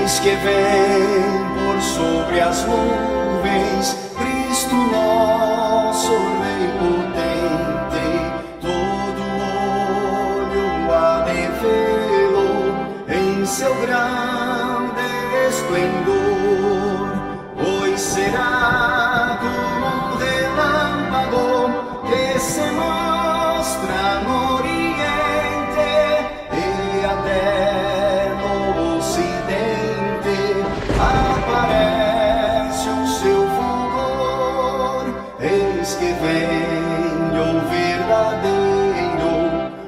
Eis que vem por sobre as nuvens, Cristo nosso Rei potente. Todo olho há de vê-lo em seu grande esplendor, pois será como um relâmpago que se mostra no Oriente e até no Ocidente aparece o seu fulgor. Eis que vem o verdadeiro,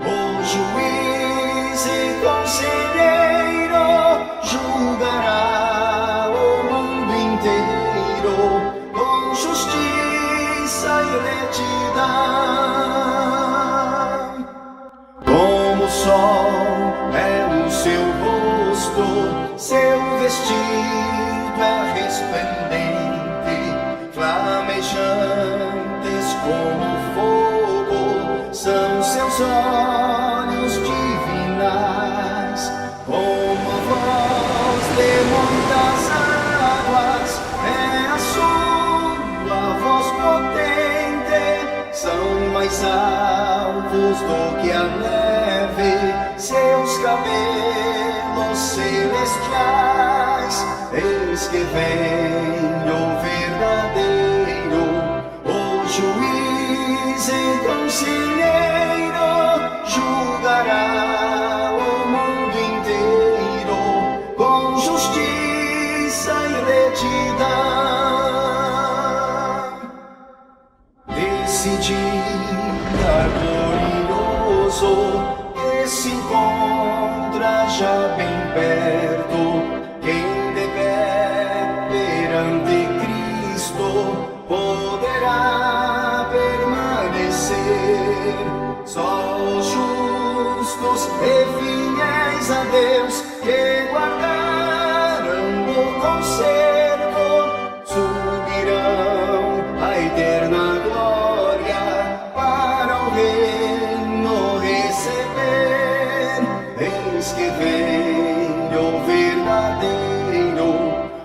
o juiz e conselheiro, julgará o mundo inteiro com justiça e retidão. Como o sol é o seu rosto, seu vestido é resplendente, flamejantes como fogo são seus olhos divinais. Como a voz de muitas águas é a sua voz potente, são mais alvos do que a neve seus cabelos celestiais. Eis que vem o verdadeiro, o juiz e conselheiro, julgará o mundo inteiro com justiça e retidão. Esse dia glorioso que se encontra já bem perto, quem de pé perante Cristo poderá permanecer. Só os justos e fiéis a Deus que guardaram o conservo subirão à eterna glória para o reino receber. Eis que vem o verdadeiro,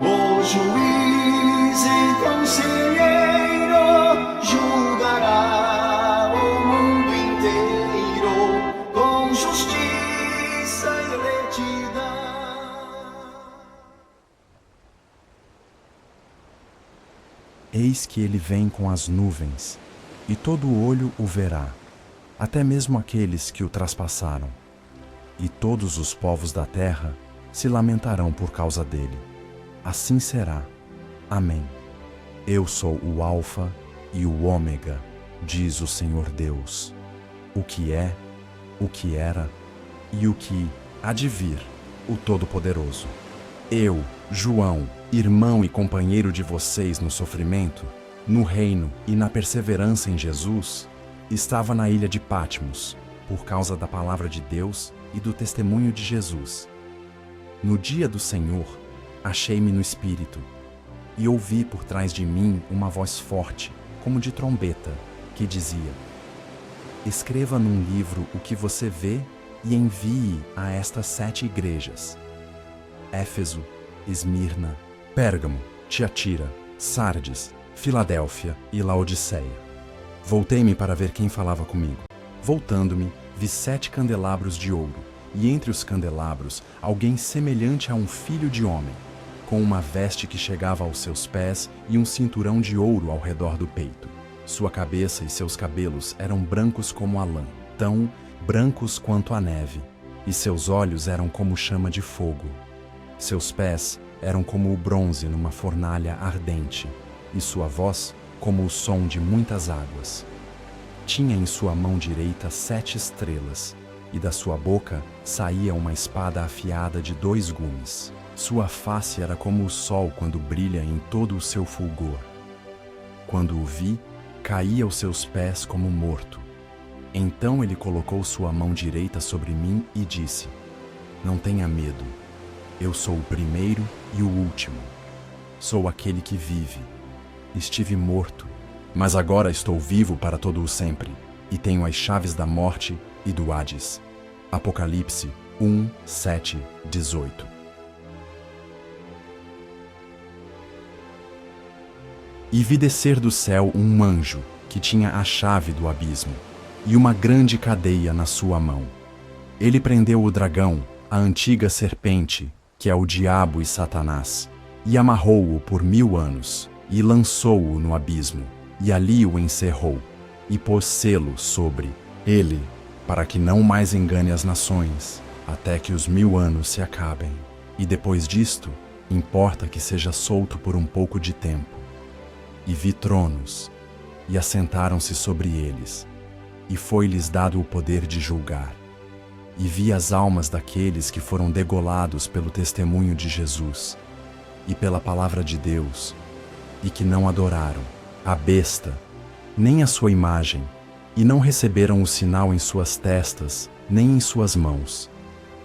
o juiz e conselheiro, julgará o mundo inteiro com justiça e retidão. Eis que ele vem com as nuvens, e todo olho o verá, até mesmo aqueles que o traspassaram. E todos os povos da terra se lamentarão por causa dele. Assim será. Amém. Eu sou o Alfa e o Ômega, diz o Senhor Deus, o que é, o que era e o que há de vir, o Todo-Poderoso. Eu, João, irmão e companheiro de vocês no sofrimento, no reino e na perseverança em Jesus, estava na ilha de Patmos, por causa da palavra de Deus e do testemunho de Jesus. No dia do Senhor, achei-me no Espírito, e ouvi por trás de mim uma voz forte, como de trombeta, que dizia: Escreva num livro o que você vê e envie a estas 7 igrejas: Éfeso, Esmirna, Pérgamo, Tiatira, Sardes, Filadélfia e Laodiceia. Voltei-me para ver quem falava comigo. Voltando-me, vi 7 candelabros de ouro, e entre os candelabros alguém semelhante a um filho de homem, com uma veste que chegava aos seus pés e um cinturão de ouro ao redor do peito. Sua cabeça e seus cabelos eram brancos como a lã, tão brancos quanto a neve, e seus olhos eram como chama de fogo. Seus pés eram como o bronze numa fornalha ardente, e sua voz como o som de muitas águas. Tinha em sua mão direita 7 estrelas, e da sua boca saía uma espada afiada de 2 gumes. Sua face era como o sol quando brilha em todo o seu fulgor. Quando o vi, caí aos seus pés como morto. Então ele colocou sua mão direita sobre mim e disse: Não tenha medo. Eu sou o primeiro e o último. Sou aquele que vive. Estive morto, mas agora estou vivo para todo o sempre, e tenho as chaves da morte e do Hades. Apocalipse 1, 7, 18. E vi descer do céu um anjo que tinha a chave do abismo e uma grande cadeia na sua mão. Ele prendeu o dragão, a antiga serpente, que é o diabo e Satanás, e amarrou-o por 1000 anos, e lançou-o no abismo, e ali o encerrou, e pôs selo sobre ele, para que não mais engane as nações, até que os 1000 anos se acabem. E depois disto, importa que seja solto por um pouco de tempo. E vi tronos, e assentaram-se sobre eles, e foi-lhes dado o poder de julgar. E vi as almas daqueles que foram degolados pelo testemunho de Jesus e pela palavra de Deus, e que não adoraram a besta, nem a sua imagem, e não receberam o sinal em suas testas, nem em suas mãos,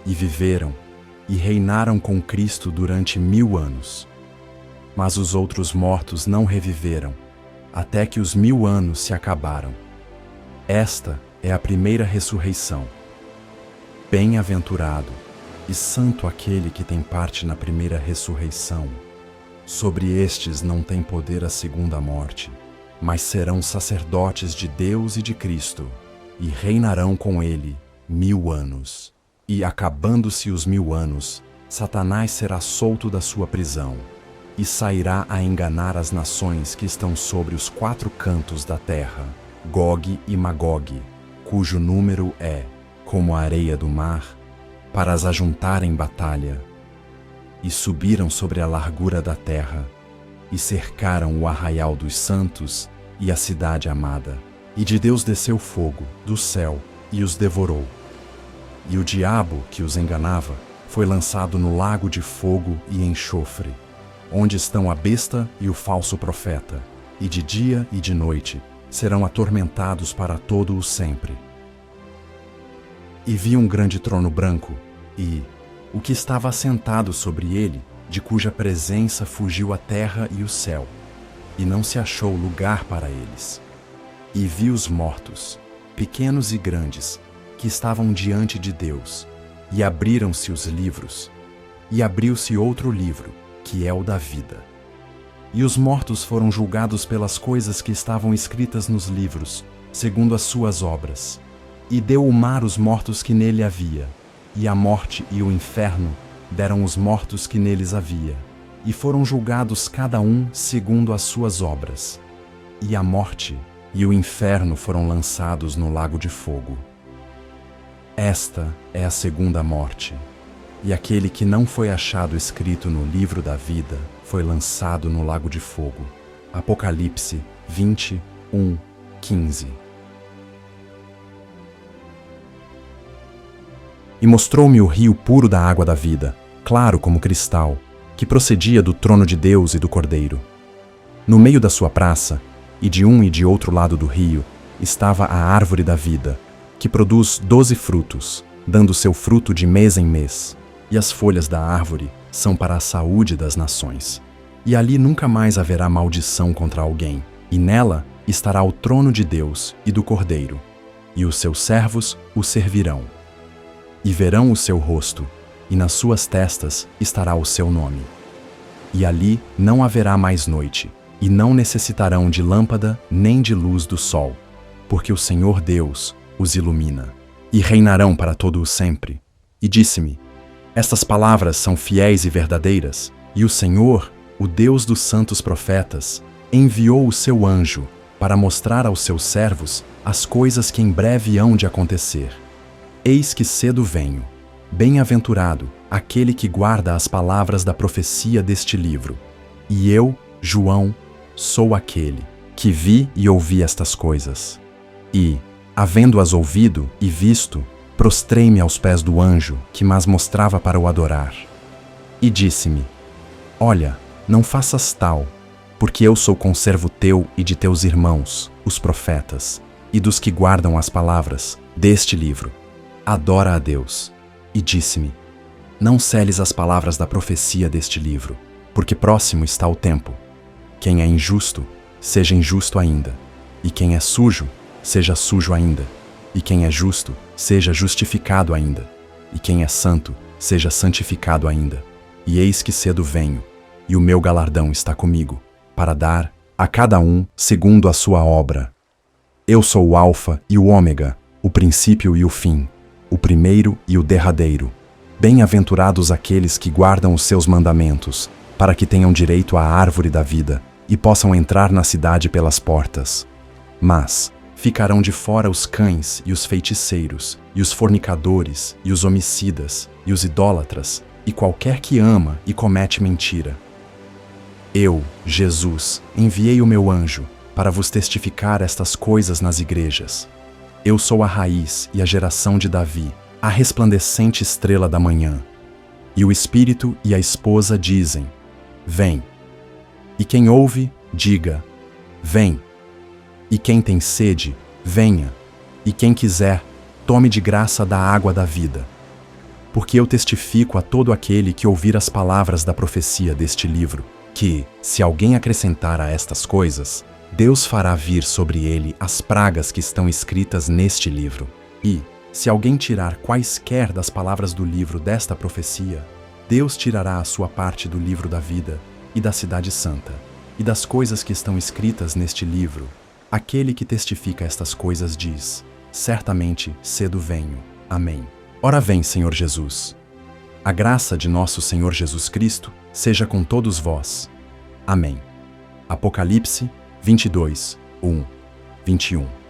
e viveram e reinaram com Cristo durante 1000 anos. Mas os outros mortos não reviveram, até que os 1000 anos se acabaram. Esta é a primeira ressurreição. Bem-aventurado e santo aquele que tem parte na primeira ressurreição. Sobre estes não tem poder a segunda morte, mas serão sacerdotes de Deus e de Cristo, e reinarão com ele 1000 anos. E acabando-se os 1000 anos, Satanás será solto da sua prisão, e sairá a enganar as nações que estão sobre os 4 cantos da terra, Gog e Magog, cujo número é como a areia do mar, para as ajuntar em batalha. E subiram sobre a largura da terra, e cercaram o arraial dos santos e a cidade amada. E de Deus desceu fogo do céu e os devorou. E o diabo que os enganava foi lançado no lago de fogo e enxofre, onde estão a besta e o falso profeta, e de dia e de noite serão atormentados para todo o sempre. E vi um grande trono branco, e o que estava assentado sobre ele, de cuja presença fugiu a terra e o céu, e não se achou lugar para eles. E vi os mortos, pequenos e grandes, que estavam diante de Deus, e abriram-se os livros, e abriu-se outro livro, que é o da vida. E os mortos foram julgados pelas coisas que estavam escritas nos livros, segundo as suas obras. E deu o mar os mortos que nele havia, e a morte e o inferno deram os mortos que neles havia, e foram julgados cada um segundo as suas obras. E a morte e o inferno foram lançados no lago de fogo. Esta é a segunda morte, e aquele que não foi achado escrito no livro da vida foi lançado no lago de fogo. Apocalipse 20:1-15. E mostrou-me o rio puro da água da vida, claro como cristal, que procedia do trono de Deus e do Cordeiro. No meio da sua praça, e de um e de outro lado do rio, estava a árvore da vida, que produz 12 frutos, dando seu fruto de mês em mês. E as folhas da árvore são para a saúde das nações. E ali nunca mais haverá maldição contra alguém, e nela estará o trono de Deus e do Cordeiro, e os seus servos o servirão. E verão o seu rosto, e nas suas testas estará o seu nome. E ali não haverá mais noite, e não necessitarão de lâmpada nem de luz do sol, porque o Senhor Deus os ilumina, e reinarão para todo o sempre. E disse-me: estas palavras são fiéis e verdadeiras, e o Senhor, o Deus dos santos profetas, enviou o seu anjo para mostrar aos seus servos as coisas que em breve hão de acontecer. Eis que cedo venho. Bem-aventurado aquele que guarda as palavras da profecia deste livro. E eu, João, sou aquele que vi e ouvi estas coisas. E, havendo-as ouvido e visto, prostrei-me aos pés do anjo que mas mostrava para o adorar. E disse-me: olha, não faças tal, porque eu sou conservo teu e de teus irmãos, os profetas, e dos que guardam as palavras deste livro. Adora a Deus. E disse-me: não seles as palavras da profecia deste livro, porque próximo está o tempo. Quem é injusto, seja injusto ainda, e quem é sujo, seja sujo ainda, e quem é justo, seja justificado ainda, e quem é santo, seja santificado ainda. E eis que cedo venho, e o meu galardão está comigo, para dar a cada um segundo a sua obra. Eu sou o Alfa e o Ômega, o princípio e o fim, o primeiro e o derradeiro. Bem-aventurados aqueles que guardam os seus mandamentos, para que tenham direito à árvore da vida e possam entrar na cidade pelas portas. Mas ficarão de fora os cães e os feiticeiros, e os fornicadores, e os homicidas, e os idólatras, e qualquer que ama e comete mentira. Eu, Jesus, enviei o meu anjo para vos testificar estas coisas nas igrejas. Eu sou a raiz e a geração de Davi, a resplandecente estrela da manhã. E o Espírito e a esposa dizem: Vem. E quem ouve, diga: Vem. E quem tem sede, venha. E quem quiser, tome de graça da água da vida. Porque eu testifico a todo aquele que ouvir as palavras da profecia deste livro, que, se alguém acrescentar a estas coisas, Deus fará vir sobre ele as pragas que estão escritas neste livro. E, se alguém tirar quaisquer das palavras do livro desta profecia, Deus tirará a sua parte do livro da vida e da cidade santa, e das coisas que estão escritas neste livro. Aquele que testifica estas coisas diz: certamente cedo venho. Amém. Ora vem, Senhor Jesus. A graça de nosso Senhor Jesus Cristo seja com todos vós. Amém. Apocalipse 22, 1, 21.